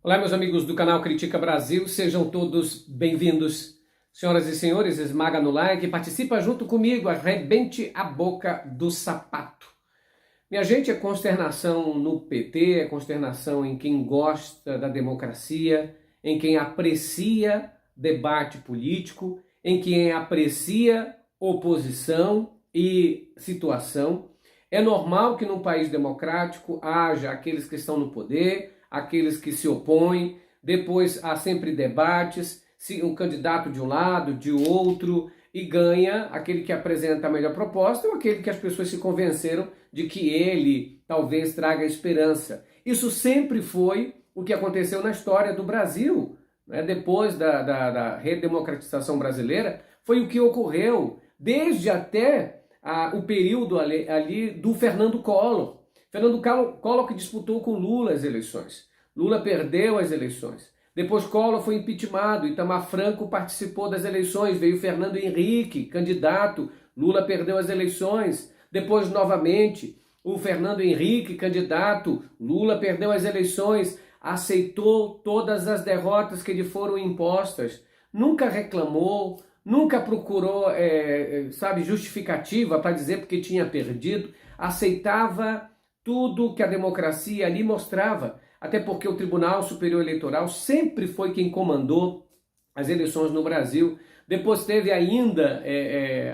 Olá, meus amigos do canal Critica Brasil, sejam todos bem-vindos. Senhoras e senhores, esmaga no like, participa junto comigo, arrebente a boca do sapato. Minha gente, é consternação no PT, é consternação em quem gosta da democracia, em quem aprecia debate político, em quem aprecia oposição e situação. É normal que num país democrático haja aqueles que estão no poder, aqueles que se opõem, depois há sempre debates, se um candidato de um lado, de outro, e ganha aquele que apresenta a melhor proposta ou aquele que as pessoas se convenceram de que ele talvez traga esperança. Isso sempre foi o que aconteceu na história do Brasil, né? Depois da redemocratização brasileira, foi o que ocorreu desde até o período ali do Fernando Collor. Fernando Collor que disputou com Lula as eleições. Lula perdeu as eleições. Depois Collor foi impeachmentado, Itamar Franco participou das eleições, veio Fernando Henrique, candidato, Lula perdeu as eleições. Depois, novamente, o Fernando Henrique, candidato, Lula perdeu as eleições, aceitou todas as derrotas que lhe foram impostas, nunca reclamou, nunca procurou, justificativa para dizer porque tinha perdido, aceitava tudo que a democracia ali mostrava, até porque o Tribunal Superior Eleitoral sempre foi quem comandou as eleições no Brasil. Depois teve ainda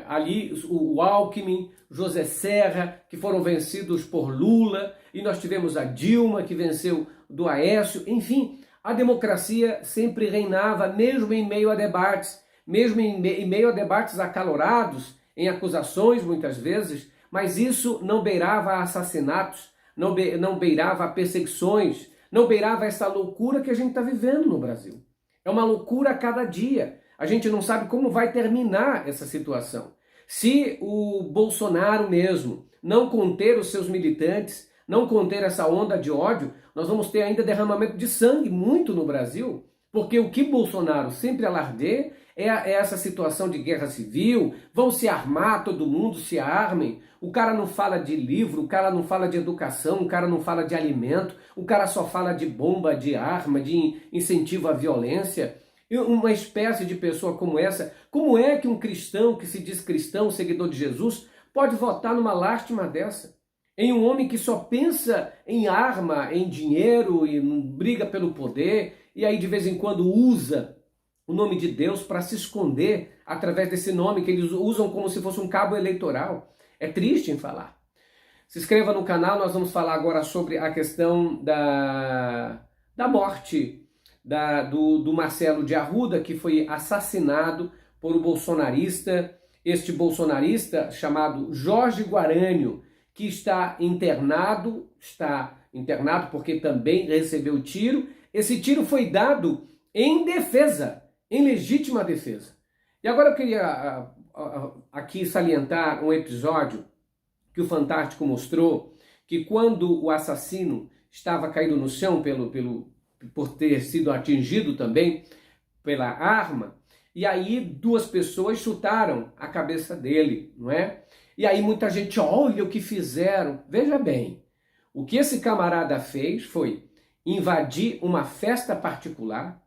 ali o Alckmin, José Serra, que foram vencidos por Lula, e nós tivemos a Dilma, que venceu do Aécio. Enfim, a democracia sempre reinava, mesmo em meio a debates, mesmo em meio a debates acalorados, em acusações muitas vezes, mas isso não beirava a assassinatos, não beirava a perseguições, não beirava essa loucura que a gente está vivendo no Brasil. É uma loucura a cada dia. A gente não sabe como vai terminar essa situação. Se o Bolsonaro mesmo não conter os seus militantes, não conter essa onda de ódio, nós vamos ter ainda derramamento de sangue muito no Brasil, porque o que Bolsonaro sempre alardeia é essa situação de guerra civil, vão se armar, todo mundo se armem, o cara não fala de livro, o cara não fala de educação, o cara não fala de alimento, o cara só fala de bomba, de arma, de incentivo à violência. E uma espécie de pessoa como essa, como é que um cristão que se diz cristão, seguidor de Jesus, pode votar numa lástima dessa? Em um homem que só pensa em arma, em dinheiro e briga pelo poder, e aí de vez em quando usa o nome de Deus para se esconder através desse nome que eles usam como se fosse um cabo eleitoral. É triste em falar. Se inscreva no canal, nós vamos falar agora sobre a questão da morte do Marcelo de Arruda, que foi assassinado por um bolsonarista, este bolsonarista chamado Jorge Guarânio, que está internado porque também recebeu tiro. Esse tiro foi dado em defesa, em legítima defesa. E agora eu queria aqui salientar um episódio que o Fantástico mostrou, que quando o assassino estava caído no chão por ter sido atingido também pela arma, e aí duas pessoas chutaram a cabeça dele, não é? E aí muita gente, olha o que fizeram. Veja bem, o que esse camarada fez foi invadir uma festa particular,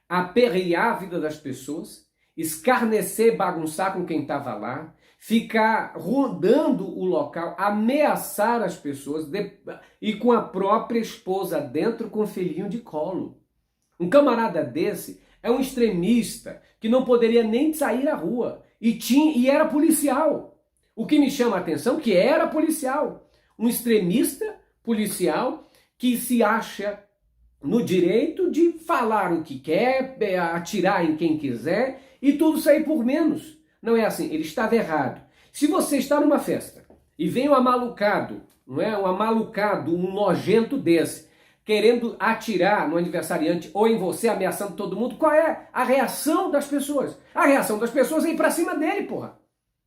aperrear a vida das pessoas, escarnecer, bagunçar com quem estava lá, ficar rondando o local, ameaçar as pessoas e com a própria esposa dentro com o filhinho de colo. Um camarada desse é um extremista que não poderia nem sair à rua e era policial. O que me chama a atenção é que era policial. Um extremista policial que se acha no direito de falar o que quer, atirar em quem quiser e tudo sair por menos. Não é assim, ele estava errado. Se você está numa festa e vem um amalucado, não é? Um amalucado, um nojento desse, querendo atirar no aniversariante ou em você, ameaçando todo mundo, qual é a reação das pessoas? A reação das pessoas é ir pra cima dele, porra.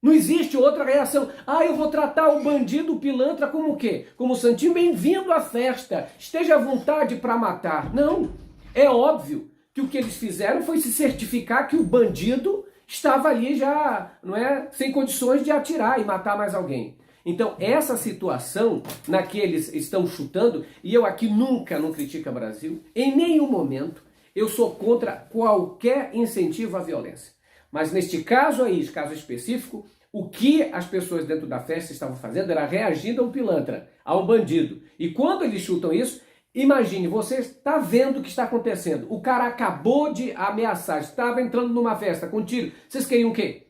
Não existe outra reação. Eu vou tratar o bandido, o pilantra como o quê? Como o santinho, bem-vindo à festa, esteja à vontade para matar. Não, é óbvio que o que eles fizeram foi se certificar que o bandido estava ali já, não é, sem condições de atirar e matar mais alguém. Então, essa situação na que eles estão chutando, e eu aqui nunca no Critica Brasil, em nenhum momento, eu sou contra qualquer incentivo à violência. Mas neste caso aí, esse caso específico, o que as pessoas dentro da festa estavam fazendo era reagindo a um pilantra, a um bandido. E quando eles chutam isso, imagine, você está vendo o que está acontecendo. O cara acabou de ameaçar, estava entrando numa festa com tiro. Vocês queriam o quê?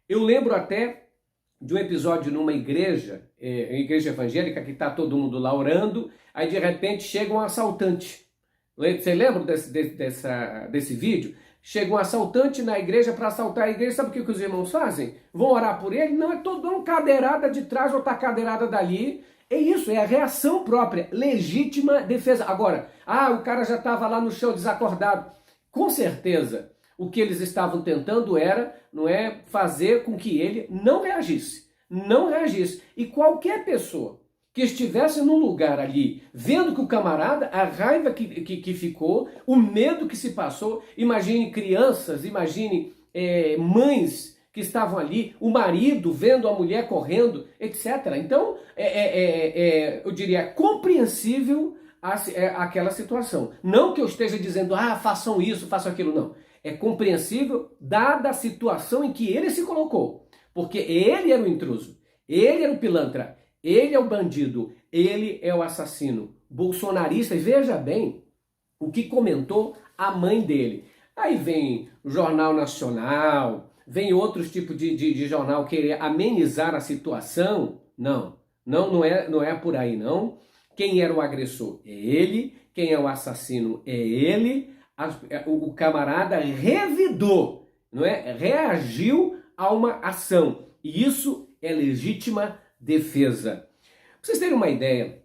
Eu lembro até de um episódio numa igreja evangélica, que está todo mundo lá orando, aí de repente chega um assaltante. Você lembra desse vídeo? Chega um assaltante na igreja para assaltar a igreja, sabe o que os irmãos fazem? Vão orar por ele? Não, é todo uma cadeirada de trás, outra cadeirada dali. É isso, é a reação própria, legítima defesa. Agora, o cara já estava lá no chão desacordado. Com certeza, o que eles estavam tentando era, não é, fazer com que ele não reagisse. Não reagisse. E qualquer pessoa que estivesse no lugar ali, vendo que o camarada, a raiva que ficou, o medo que se passou, imagine crianças, imagine mães que estavam ali, o marido vendo a mulher correndo, etc. Então, eu diria, compreensível aquela situação. Não que eu esteja dizendo, façam isso, façam aquilo, não. É compreensível dada a situação em que ele se colocou. Porque ele era o intruso, ele era o pilantra, ele é o bandido, ele é o assassino bolsonarista. E veja bem o que comentou a mãe dele. Aí vem o Jornal Nacional, vem outros tipos de jornal querer amenizar a situação. Não é por aí, não. Quem era o agressor é ele, quem é o assassino é ele. O camarada revidou, não é? Reagiu a uma ação. E isso é legítima defesa. Pra vocês terem uma ideia,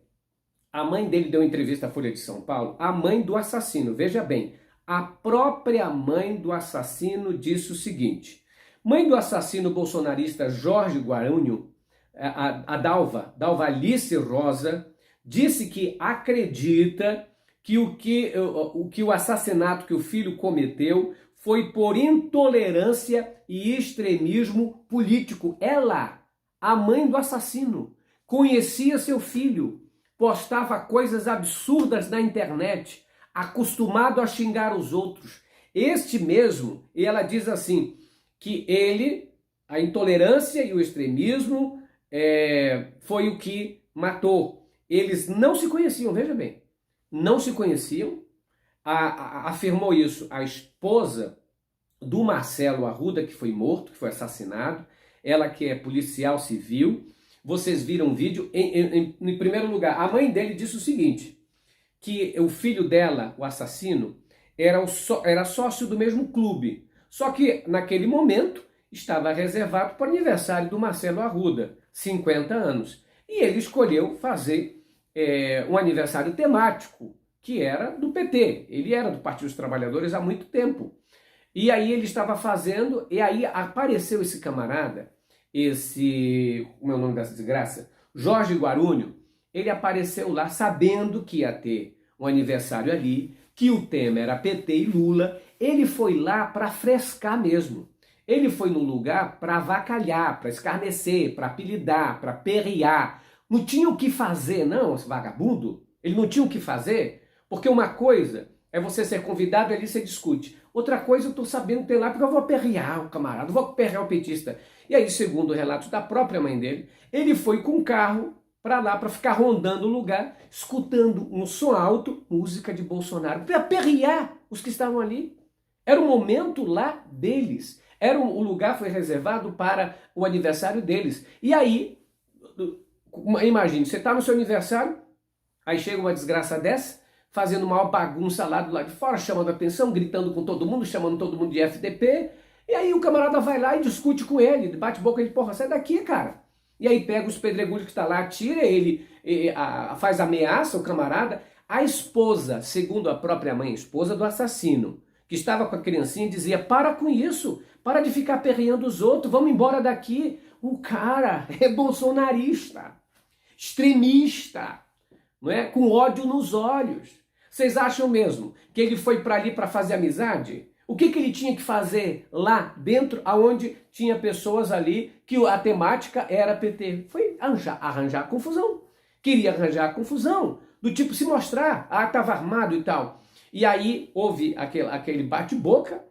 a mãe dele deu entrevista à Folha de São Paulo, a mãe do assassino, veja bem, a própria mãe do assassino disse o seguinte: mãe do assassino bolsonarista Jorge Guarúnio, a Dalva Alice Rosa, disse que acredita que o assassinato que o filho cometeu foi por intolerância e extremismo político. Ela, a mãe do assassino, conhecia seu filho, postava coisas absurdas na internet, acostumado a xingar os outros. Este mesmo, e ela diz assim, que ele, a intolerância e o extremismo foi o que matou. Eles não se conheciam, veja bem, não se conheciam. Afirmou isso a esposa do Marcelo Arruda, que foi morto, que foi assassinado, ela que é policial civil. Vocês viram o vídeo. Em primeiro lugar, a mãe dele disse o seguinte, que o filho dela, o assassino, era sócio do mesmo clube, só que naquele momento estava reservado para o aniversário do Marcelo Arruda, 50 anos, e ele escolheu fazer um aniversário temático, que era do PT, ele era do Partido dos Trabalhadores há muito tempo. E aí ele estava fazendo, e aí apareceu esse camarada, como é o nome dessa desgraça? Jorge Guarúnio. Ele apareceu lá sabendo que ia ter um aniversário ali, que o tema era PT e Lula. Ele foi lá para frescar mesmo. Ele foi no lugar para avacalhar, para escarnecer, para apelidar, para perrear. Não tinha o que fazer, não, esse vagabundo. Ele não tinha o que fazer, porque uma coisa é você ser convidado e ali você discute. Outra coisa eu estou sabendo ter lá porque eu vou perrear o camarada, eu vou perrear o petista. E aí, segundo o relato da própria mãe dele, ele foi com um carro para lá, para ficar rondando o lugar, escutando um som alto, música de Bolsonaro, para perrear os que estavam ali. Era o momento lá deles. O lugar foi reservado para o aniversário deles. E aí, imagine, você está no seu aniversário, aí chega uma desgraça dessa, fazendo uma bagunça lá do lado de fora, chamando a atenção, gritando com todo mundo, chamando todo mundo de FDP, e aí o camarada vai lá e discute com ele, bate boca, ele, porra, sai daqui, cara. E aí pega os pedregulhos que está lá, tira ele, faz ameaça ao camarada. A esposa, segundo a própria mãe, esposa do assassino, que estava com a criancinha, dizia, para com isso, para de ficar perreando os outros, vamos embora daqui. O cara é bolsonarista, extremista, não é? Com ódio nos olhos. Vocês acham mesmo que ele foi para ali para fazer amizade? O que ele tinha que fazer lá dentro, aonde tinha pessoas ali que a temática era PT? Foi arranjar confusão. Queria arranjar confusão, do tipo se mostrar, estava armado e tal. E aí houve aquele bate-boca,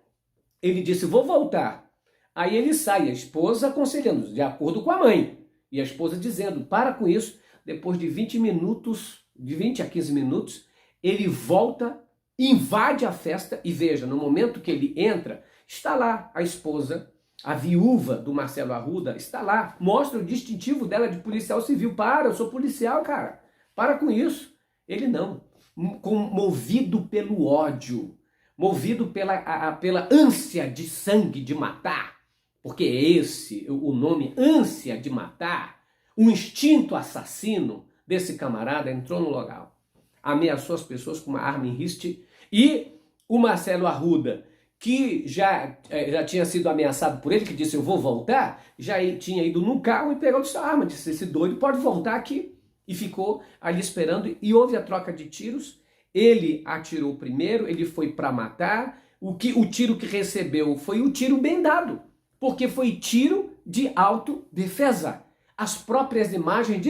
ele disse, vou voltar. Aí ele sai, a esposa aconselhando, de acordo com a mãe. E a esposa dizendo, para com isso. Depois de 20 minutos, de 20 a 15 minutos, ele volta, invade a festa e veja, no momento que ele entra, está lá a esposa, a viúva do Marcelo Arruda, está lá, mostra o distintivo dela de policial civil. Para, eu sou policial, cara. Para com isso. Ele não. Movido pelo ódio, movido pela ânsia de sangue, de matar, porque é esse o nome, ânsia de matar, o instinto assassino desse camarada entrou no local, ameaçou as pessoas com uma arma em riste, e o Marcelo Arruda, que já tinha sido ameaçado por ele, que disse, eu vou voltar, já tinha ido no carro e pegou sua arma, disse, esse doido pode voltar aqui. E ficou ali esperando, e houve a troca de tiros. Ele atirou primeiro, ele foi para matar. O tiro que recebeu foi o tiro bem dado, porque foi tiro de autodefesa. As próprias imagens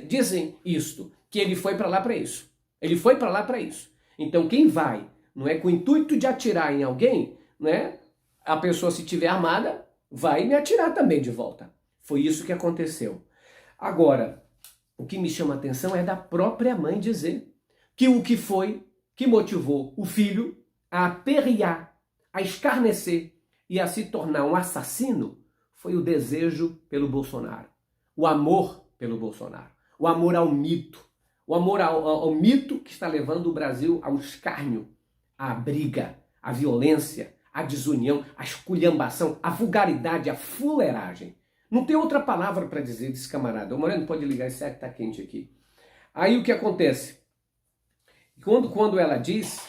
dizem isto, que ele foi para lá para isso. Ele foi para lá para isso. Então quem vai, não é com o intuito de atirar em alguém, né? A pessoa, se tiver armada, vai me atirar também de volta. Foi isso que aconteceu. Agora, o que me chama a atenção é da própria mãe dizer que o que foi que motivou o filho a aperrear, a escarnecer e a se tornar um assassino foi o desejo pelo Bolsonaro, o amor pelo Bolsonaro, o amor ao mito, o amor ao mito que está levando o Brasil ao escárnio, à briga, à violência, à desunião, à esculhambação, à vulgaridade, à fuleiragem. Não tem outra palavra para dizer desse camarada. O Moreno pode ligar, esse ar que está quente aqui. Aí o que acontece? Quando ela diz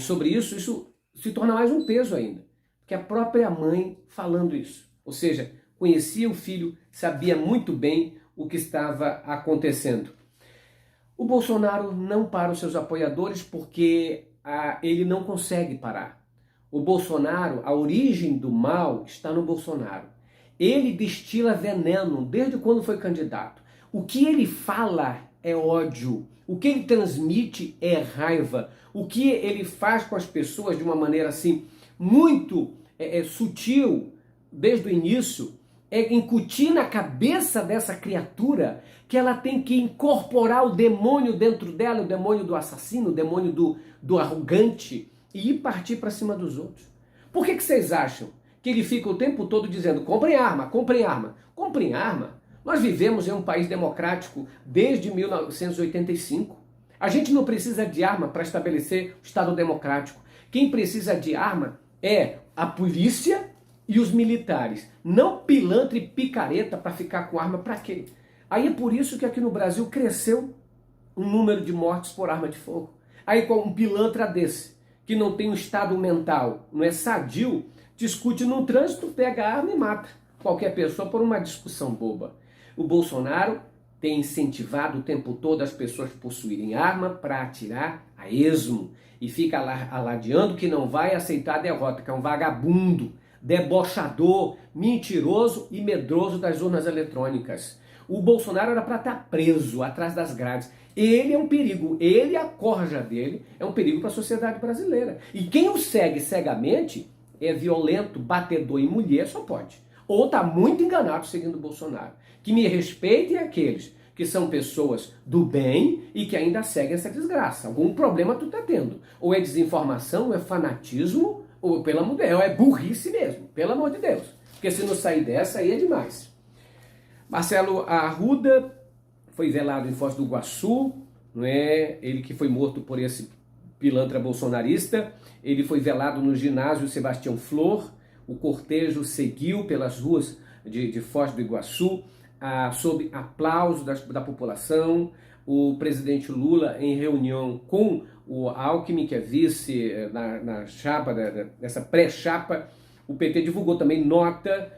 sobre isso, isso se torna mais um peso ainda. Porque a própria mãe falando isso. Ou seja, conhecia o filho, sabia muito bem o que estava acontecendo. O Bolsonaro não para os seus apoiadores porque ele não consegue parar. O Bolsonaro, a origem do mal está no Bolsonaro. Ele destila veneno desde quando foi candidato. O que ele fala é ódio. O que ele transmite é raiva. O que ele faz com as pessoas de uma maneira assim muito sutil desde o início é incutir na cabeça dessa criatura que ela tem que incorporar o demônio dentro dela, o demônio do assassino, o demônio do arrogante, e ir partir para cima dos outros. Por que vocês acham que ele fica o tempo todo dizendo, comprem arma, comprem arma? Comprem arma? Nós vivemos em um país democrático desde 1985. A gente não precisa de arma para estabelecer o Estado democrático. Quem precisa de arma é a polícia e os militares. Não pilantra e picareta para ficar com arma para quê? Aí é por isso que aqui no Brasil cresceu o número de mortes por arma de fogo. Aí com um pilantra desse, que não tem um estado mental, não é sadio, discute no trânsito, pega a arma e mata qualquer pessoa por uma discussão boba. O Bolsonaro tem incentivado o tempo todo as pessoas a possuírem arma para atirar a esmo e fica alardeando que não vai aceitar a derrota, que é um vagabundo, debochador, mentiroso e medroso das urnas eletrônicas. O Bolsonaro era para estar preso atrás das grades. Ele é um perigo, ele e a corja dele é um perigo para a sociedade brasileira. E quem o segue cegamente é violento, batedor em mulher, só pode. Ou está muito enganado seguindo o Bolsonaro. Que me respeitem aqueles que são pessoas do bem e que ainda seguem essa desgraça. Algum problema tu tá tendo. Ou é desinformação, ou é fanatismo, ou pelo amor de Deus, é burrice mesmo, pelo amor de Deus. Porque se não sair dessa, aí é demais. Marcelo Arruda foi velado em Foz do Iguaçu, não é? Ele que foi morto por esse pilantra bolsonarista. Ele foi velado no ginásio Sebastião Flor. O cortejo seguiu pelas ruas de Foz do Iguaçu, sob aplauso da população. O presidente Lula, em reunião com o Alckmin, que é vice na chapa, nessa pré-chapa, o PT divulgou também nota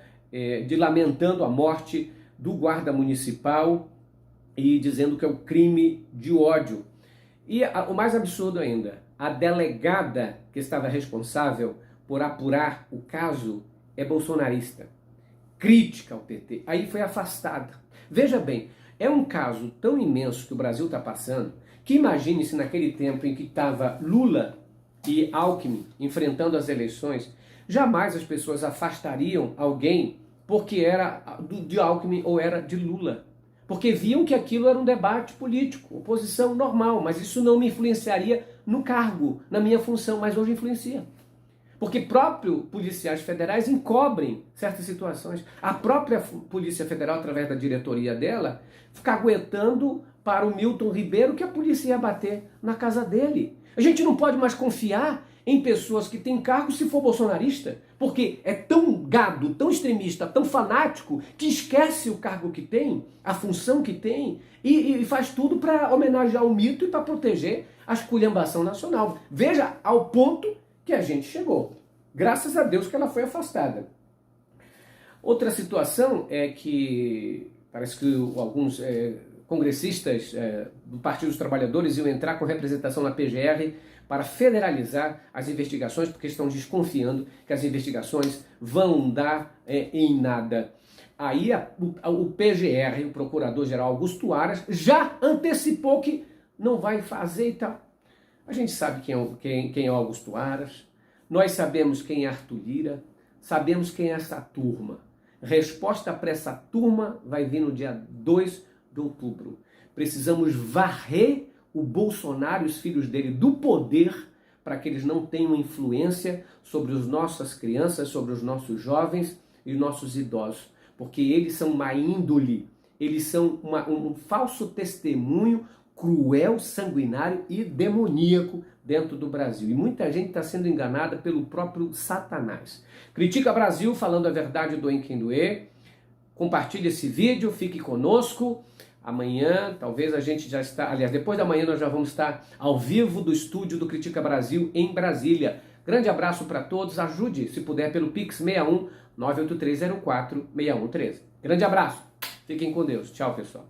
lamentando a morte do guarda municipal e dizendo que é um crime de ódio. E o mais absurdo ainda, a delegada que estava responsável por apurar o caso, é bolsonarista, crítica ao PT, aí foi afastada. Veja bem, é um caso tão imenso que o Brasil está passando, que imagine se naquele tempo em que estava Lula e Alckmin enfrentando as eleições, jamais as pessoas afastariam alguém porque era de Alckmin ou era de Lula. Porque viam que aquilo era um debate político, oposição normal, mas isso não me influenciaria no cargo, na minha função, mas hoje influencia. Porque próprios policiais federais encobrem certas situações. A própria Polícia Federal, através da diretoria dela, fica aguentando para o Milton Ribeiro que a polícia ia bater na casa dele. A gente não pode mais confiar em pessoas que têm cargo se for bolsonarista, porque é tão gado, tão extremista, tão fanático, que esquece o cargo que tem, a função que tem, e faz tudo para homenagear o mito e para proteger a esculhambação nacional. Veja ao ponto que a gente chegou. Graças a Deus que ela foi afastada. Outra situação é que parece que alguns congressistas do Partido dos Trabalhadores iam entrar com representação na PGR para federalizar as investigações, porque estão desconfiando que as investigações vão dar em nada. Aí o PGR, o Procurador-Geral Augusto Aras, já antecipou que não vai fazer e tal. A gente sabe quem é o Augusto Aras, nós sabemos quem é Arthur Lira, sabemos quem é essa turma. Resposta para essa turma vai vir no dia 2 de outubro. Precisamos varrer o Bolsonaro e os filhos dele do poder para que eles não tenham influência sobre as nossas crianças, sobre os nossos jovens e os nossos idosos. Porque eles são má índole, eles são um falso testemunho cruel, sanguinário e demoníaco dentro do Brasil. E muita gente está sendo enganada pelo próprio Satanás. Critica Brasil, falando a verdade, doem quem doer. Compartilhe esse vídeo, fique conosco. Amanhã, talvez a gente já está... Aliás, depois da manhã nós já vamos estar ao vivo do estúdio do Critica Brasil em Brasília. Grande abraço para todos. Ajude, se puder, pelo Pix 61 98304 6113. Grande abraço. Fiquem com Deus. Tchau, pessoal.